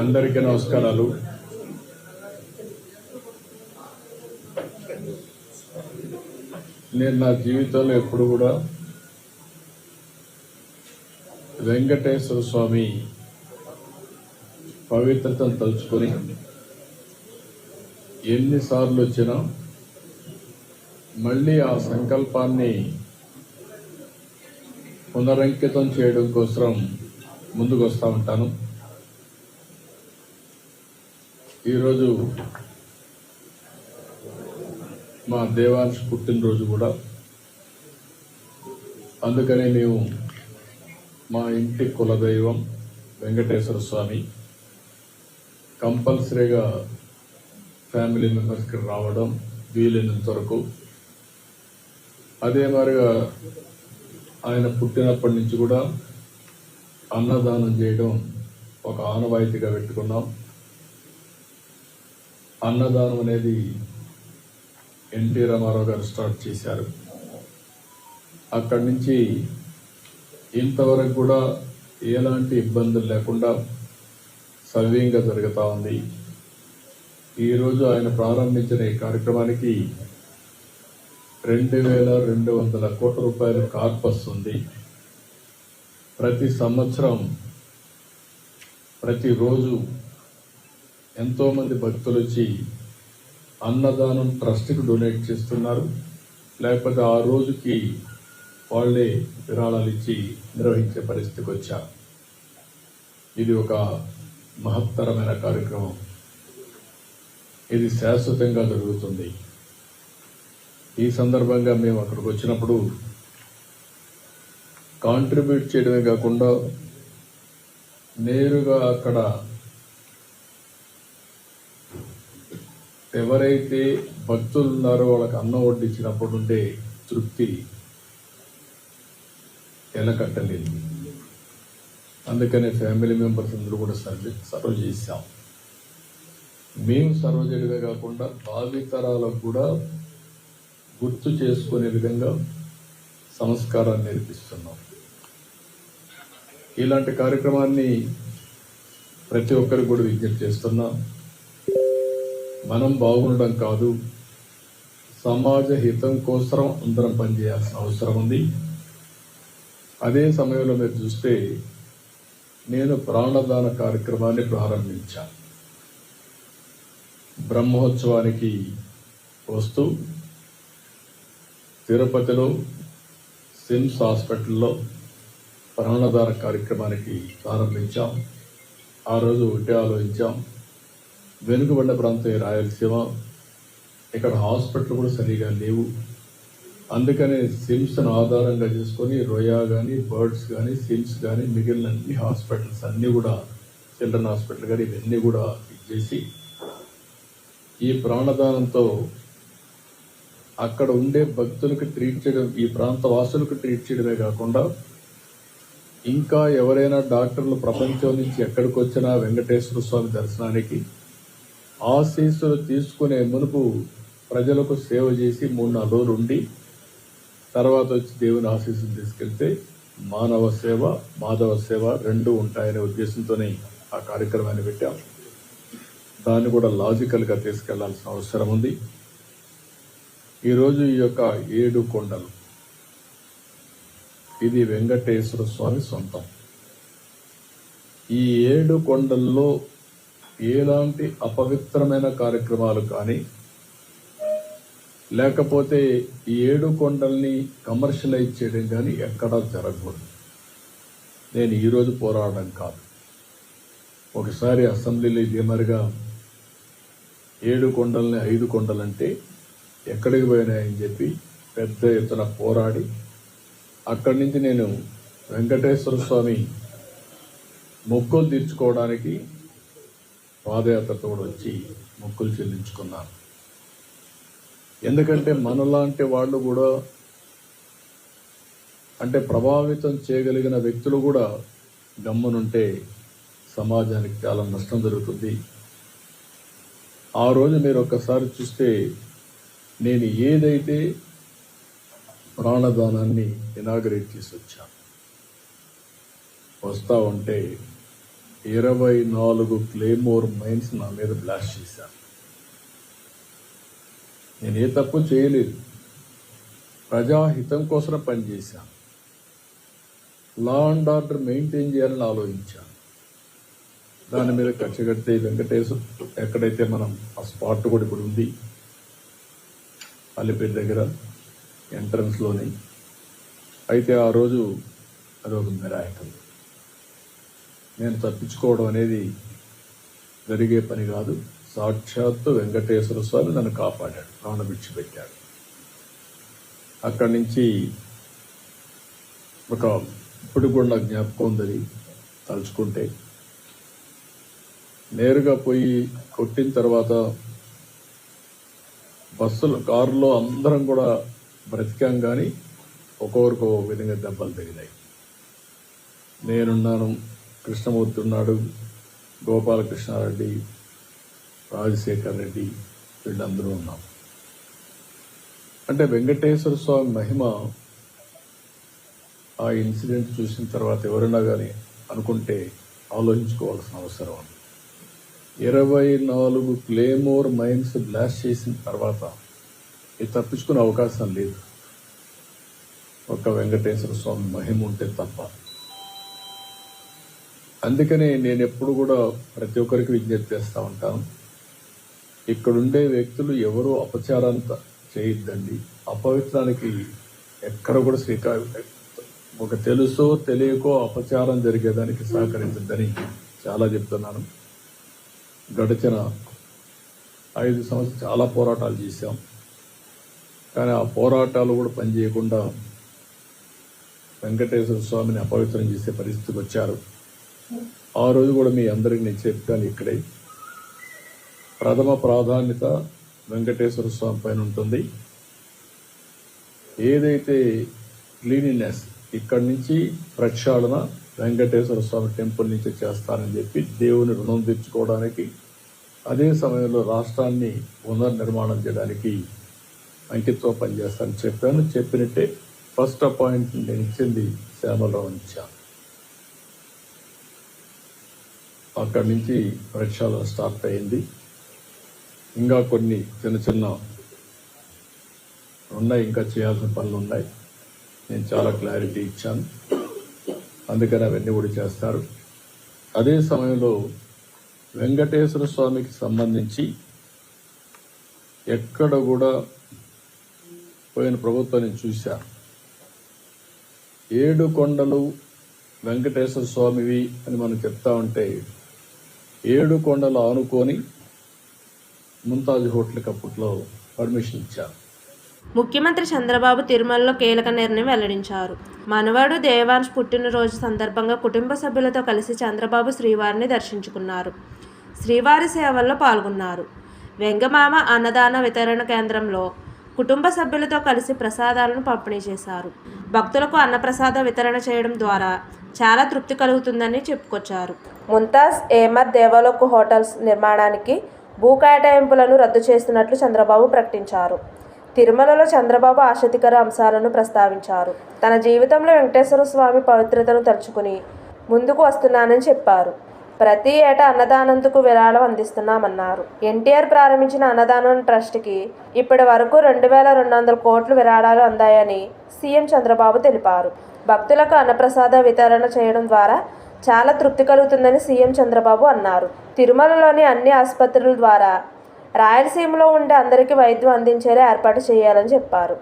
అందరికీ నమస్కారాలు. నేను నా జీవితంలో ఎప్పుడు కూడా వెంకటేశ్వర స్వామి పవిత్రతను తలుచుకొని ఎన్నిసార్లు వచ్చినా మళ్ళీ ఆ సంకల్పాన్ని పునరంకితం చేయడం కోసం ముందుకు వస్తూ ఉంటాను. ఈరోజు మా దేవాంశ్ పుట్టినరోజు కూడా, అందుకనే మేము మా ఇంటి కులదైవం వెంకటేశ్వర స్వామి కంపల్సరీగా ఫ్యామిలీ మెంబర్స్కి రావడం వీలైనంత వరకు. అదే మరిగా ఆయన పుట్టినప్పటి నుంచి కూడా అన్నదానం చేయడం ఒక ఆనవాయితీగా పెట్టుకున్నాం. అన్నదానం అనేది ఎన్టీ రామారావు గారు స్టార్ట్ చేశారు. అక్కడి నుంచి ఇంతవరకు కూడా ఎలాంటి ఇబ్బందులు లేకుండా సవ్యంగా జరుగుతూ ఉంది. ఈరోజు ఆయన ప్రారంభించిన ఈ కార్యక్రమానికి 2200 కోట్ల రూపాయల కార్పస్ ఉంది. ప్రతి సంవత్సరం ప్రతిరోజు ఎంతోమంది భక్తులు వచ్చి అన్నదానం ట్రస్ట్కి డొనేట్ చేస్తున్నారు, లేకపోతే ఆ రోజుకి వాళ్ళే విరాళాలు ఇచ్చి నిర్వహించే పరిస్థితికి వచ్చారు. ఇది ఒక మహత్తరమైన కార్యక్రమం. ఇది శాశ్వతంగా జరుగుతుంది. ఈ సందర్భంగా మేము అక్కడికి వచ్చినప్పుడు కాంట్రిబ్యూట్ చేయడమే కాకుండా నేరుగా అక్కడ ఎవరైతే భక్తులు ఉన్నారో వాళ్ళకి అన్నం వడ్డించినప్పుడు ఉండే తృప్తి ఎలకట్టలేదు. అందుకనే ఫ్యామిలీ మెంబర్స్ అందరూ కూడా సర్వ్ చేశాం. మేము సర్వ్ చేయడమే కాకుండా భావితరాలకు కూడా గుర్తు చేసుకునే విధంగా సంస్కారాన్ని నేర్పిస్తున్నాం. ఇలాంటి కార్యక్రమాన్ని ప్రతి ఒక్కరికి కూడా విజ్ఞప్తి చేస్తున్నాం. మనం బాగుండడం కాదు, సమాజ హితం కోసం అందరం పనిచేయాల్సిన అవసరం ఉంది. అదే సమయంలో మీరు చూస్తే నేను ప్రాణదాన కార్యక్రమాన్ని ప్రారంభించాను. బ్రహ్మోత్సవానికి వస్తూ తిరుపతిలో సిమ్స్ హాస్పిటల్లో ప్రాణదాన కార్యక్రమానికి ప్రారంభించాం. ఆ రోజు ఒకటే ఆలోచించాం, వెనుకబడిన ప్రాంతం రాయలసీమ, ఇక్కడ హాస్పిటల్ కూడా సరిగా లేవు. అందుకనే సిమ్స్ను ఆధారంగా చేసుకొని రోయా కానీ, బర్డ్స్ కానీ, సిమ్స్ కానీ, మిగిలిన అన్ని హాస్పిటల్స్ అన్నీ కూడా, చిల్డ్రన్ హాస్పిటల్ కానీ ఇవన్నీ కూడా ఇచ్చేసి ఈ ప్రాణదానంతో అక్కడ ఉండే భక్తులకు ట్రీట్ చేయడం, ఈ ప్రాంత వాసులకు ట్రీట్ చేయడమే కాకుండా ఇంకా ఎవరైనా డాక్టర్లు ప్రపంచం నుంచి ఎక్కడికి వచ్చినా వెంకటేశ్వర స్వామి దర్శనానికి ఆశీస్సులు తీసుకునే మునుపు ప్రజలకు సేవ చేసి 3-4 రోజులు ఉండి తర్వాత వచ్చి దేవుని ఆశీస్సులు తీసుకెళ్తే మానవ సేవ, మాధవ సేవ రెండూ ఉంటాయనే ఉద్దేశంతోనే ఆ కార్యక్రమాన్ని పెట్టాం. దాన్ని కూడా లాజికల్గా తీసుకెళ్లాల్సిన అవసరం ఉంది. ఈరోజు ఈ యొక్క 7 కొండలు, ఇది వెంకటేశ్వర స్వామి సొంతం. ఈ 7 కొండల్లో ఎలాంటి అపవిత్రమైన కార్యక్రమాలు కానీ, లేకపోతే ఈ 7 కొండల్ని కమర్షియలైజ్ చేయడం కానీ ఎక్కడా జరగకూడదు. నేను ఈరోజు పోరాడడం కాదు. ఒకసారి అసెంబ్లీలో ఇదే మరిగా 7 కొండల్ని 5 కొండలంటే ఎక్కడికి పోయినాయని చెప్పి పెద్ద ఎత్తున పోరాడి అక్కడి నుంచి నేను వెంకటేశ్వర స్వామి మొక్కులు తీర్చుకోవడానికి పాదయాత్రతో కూడా వచ్చి మొక్కులు చెల్లించుకున్నాను. ఎందుకంటే మనలాంటి వాళ్ళు కూడా, అంటే ప్రభావితం చేయగలిగిన వ్యక్తులు కూడా గమ్మునుంటే సమాజానికి చాలా నష్టం జరుగుతుంది. ఆ రోజు మీరు ఒక్కసారి చూస్తే నేను ఏదైతే ప్రాణదానాన్ని ఇనాగరేట్ చేసి వచ్చాను, వస్తూ ఉంటే 24 క్లేమోర్ మైన్స్ నా మీద బ్లాస్ట్ చేశారు. నేను ఏ తప్పు చేయలేదు, ప్రజాహితం కోసం పనిచేశాను, లా అండ్ ఆర్డర్ మెయింటైన్ చేయాలని ఆలోచించాను. దాని మీద కక్ష కడితే వెంకటేశ్వర ఎక్కడైతే మనం ఆ స్పాట్ కూడా ఇప్పుడు ఉంది అల్లిపేట దగ్గర ఎంట్రన్స్లోని, అయితే ఆ రోజు అదొక మిరాకిల్. నేను తప్పించుకోవడం అనేది జరిగే పని కాదు. సాక్షాత్తు వెంకటేశ్వర స్వామి నన్ను కాపాడాడు, ప్రాణం విడిచిపెట్టాడు. అక్కడి నుంచి ఒక ఇప్పుడు కూడా జ్ఞాపకం ఉందని తలుచుకుంటే, నేరుగా పోయి కొట్టిన తర్వాత బస్సులు కారులో అందరం కూడా బ్రతికాం, కానీ ఒక్కొక్కరికి ఒక విధంగా దెబ్బలు తగిలాయి. నేనున్నాను, కృష్ణమూర్తి ఉన్నాడు, గోపాలకృష్ణారెడ్డి, రాజశేఖర్ రెడ్డి, వీళ్ళందరూ ఉన్నాం. అంటే వెంకటేశ్వర స్వామి మహిమ ఆ ఇన్సిడెంట్ చూసిన తర్వాత ఎవరైనా కానీ అనుకుంటే ఆలోచించుకోవాల్సిన అవసరం ఉంది. 24 క్లేమోర్ మైన్స్ బ్లాస్ట్ చేసిన తర్వాత ఇది తప్పించుకునే అవకాశం లేదు, ఒక్క వెంకటేశ్వర స్వామి మహిమ ఉంటే తప్ప. అందుకనే నేను ఎప్పుడు కూడా ప్రతి ఒక్కరికి విజ్ఞప్తి చేస్తూ ఉంటాను, ఇక్కడుండే వ్యక్తులు ఎవరూ అపచారాన్ని చేయొద్దండి. అపవిత్రానికి ఎక్కడ కూడా ఒక తెలుసో తెలియకో అపచారం జరిగేదానికి సహకరించద్దని చాలా చెప్తున్నాను. గడిచిన 5 సంవత్సరాలు చాలా పోరాటాలు చేశాం, కానీ ఆ పోరాటాలు కూడా పనిచేయకుండా వెంకటేశ్వర స్వామిని అపవిత్రం చేసే పరిస్థితికి వచ్చారు. ఆ రోజు కూడా మీ అందరికీ నేను చెప్పాను, ఇక్కడే ప్రథమ ప్రాధాన్యత వెంకటేశ్వర స్వామి పైన ఉంటుంది. ఏదైతే క్లీనినెస్ ఇక్కడి నుంచి ప్రక్షాళన వెంకటేశ్వర స్వామి టెంపుల్ నుంచి చేస్తానని చెప్పి దేవుని రుణం తెచ్చుకోవడానికి, అదే సమయంలో రాష్ట్రాన్ని పునర్నిర్మాణం చేయడానికి అంకితో పనిచేస్తానని చెప్పాను. చెప్పినట్టే ఫస్ట్ అపాయింట్మెంట్ నేను ఇచ్చింది శ్యామలరావు ఇచ్చాను. అక్కడి నుంచి ప్రక్షాళన స్టార్ట్ అయింది. ఇంకా కొన్ని చిన్న చిన్న ఉన్నాయి, ఇంకా చేయాల్సిన పనులు ఉన్నాయి. నేను చాలా క్లారిటీ ఇచ్చాను, అందుకని అవన్నీ కూడా చేస్తారు. అదే సమయంలో వెంకటేశ్వర స్వామికి సంబంధించి ఎక్కడ కూడా పోయిన ప్రభుత్వాన్ని చూశాను. 7 కొండలు వెంకటేశ్వర స్వామివి అని మనం చెప్తా ఉంటే, 7 కొండలు ఆనుకొని ముంతాజ్ హోటల్కి అప్పట్లో పర్మిషన్ ఇచ్చారు. ముఖ్యమంత్రి చంద్రబాబు తిరుమలలో కీలక నిర్ణయం వెల్లడించారు. మనవడు దేవాంశ్ పుట్టినరోజు సందర్భంగా కుటుంబ సభ్యులతో కలిసి చంద్రబాబు శ్రీవారిని దర్శించుకున్నారు. శ్రీవారి సేవల్లో పాల్గొన్నారు. వెంగమామ అన్నదాన వితరణ కేంద్రంలో కుటుంబ సభ్యులతో కలిసి ప్రసాదాలను పంపిణీ చేశారు. భక్తులకు అన్నప్రసాద వితరణ చేయడం ద్వారా చాలా తృప్తి కలుగుతుందని చెప్పుకొచ్చారు. ముంతాజ్ ఏమర్ దేవలోక్ హోటల్స్ నిర్మాణానికి భూ కేటాయింపులను రద్దు చేస్తున్నట్లు చంద్రబాబు ప్రకటించారు. తిరుమలలో చంద్రబాబు ఆసక్తికర అంశాలను ప్రస్తావించారు. తన జీవితంలో వెంకటేశ్వర స్వామి పవిత్రతను తలుచుకుని ముందుకు వస్తున్నానని చెప్పారు. ప్రతి ఏటా అన్నదానందుకు విరాళం అందిస్తున్నామన్నారు. ఎన్టీఆర్ ప్రారంభించిన అన్నదానం ట్రస్ట్కి ఇప్పటి వరకు 2200 కోట్లు విరాళాలు అందాయని సీఎం చంద్రబాబు తెలిపారు. భక్తులకు అన్నప్రసాద వితరణ చేయడం ద్వారా చాలా తృప్తి కలుగుతుందని సీఎం చంద్రబాబు అన్నారు. తిరుమలలోని అన్ని ఆసుపత్రుల ద్వారా రాయలసీమలో ఉండే అందరికీ వైద్యం అందించేలా ఏర్పాటు చేయాలని చెప్పారు.